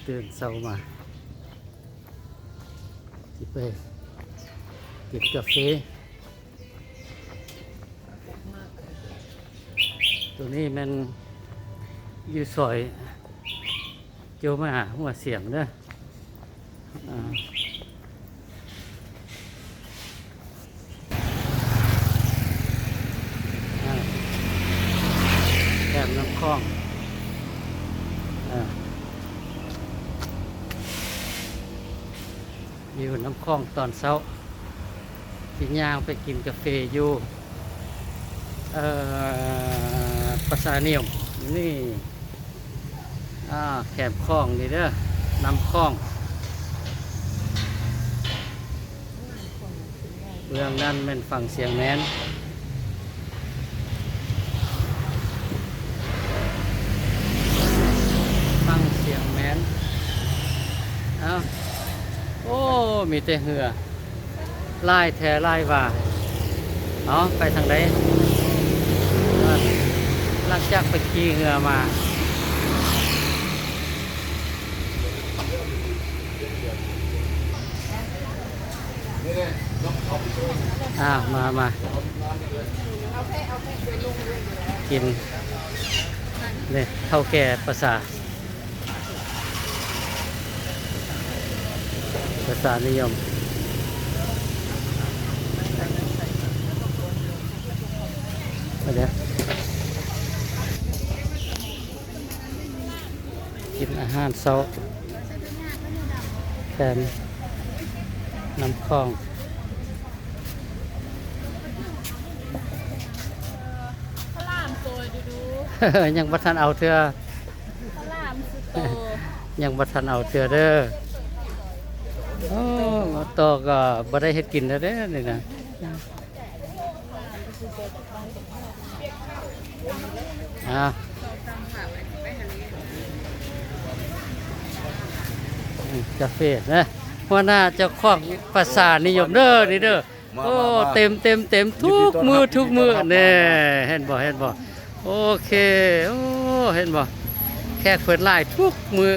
ตื่นเช้ามาสิไปกินกาแฟตัวนี้มันอยู่ซอยเกี่ยวมาหัวเสียงเด้อแก้มน้ำคลองอยู่น้ำคลองตอนเช้าที่ย่างไปกินกาแฟอยู่ภาษาเนียมนี่แคมคลองนี่เด้อน้ำคลองเรื่องนั้นเป็นฝั่งเสียงแมนฟังเสียงแมนโอ้มีแต่เหือไล่แท้ไล่ว่าไปทางใดหลังจากไปขี่เหือมามากินเนี่ยเท่าแก่ภาษานิยมเดี๋ยวกินอาหารเช้าแทนน้ำคลองยังบัทันเอาเถื่อยังบัทันเอาเถื่อเด้อต่อก็บ่ได้เฮ็ดกินแล้วเด้อนี่นะกาแฟนะหัวหน้าเจ้าของภาษานิยมเด้อนี่เด้อโอ้เต็มทุกมือเนี่ยเห็นบ่โอเคโอ้เห็นบ่แขกเปิดไล่ทุกมือ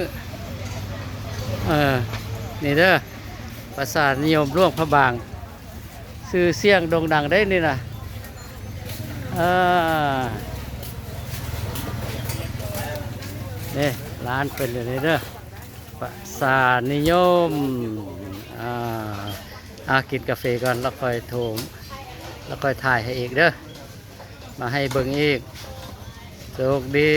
นี่เด้อภาษานิยมร่วงพระบางชื่อเสียงโด่งดังได้นี่นะนี่ร้านเป็นอย่างนี้เด้อภาษานิยมกินกาแฟก่อนแล้วค่อยโถมแล้วค่อยถ่ายให้อีกเด้อมาให้เบิ่งอีกโชคดี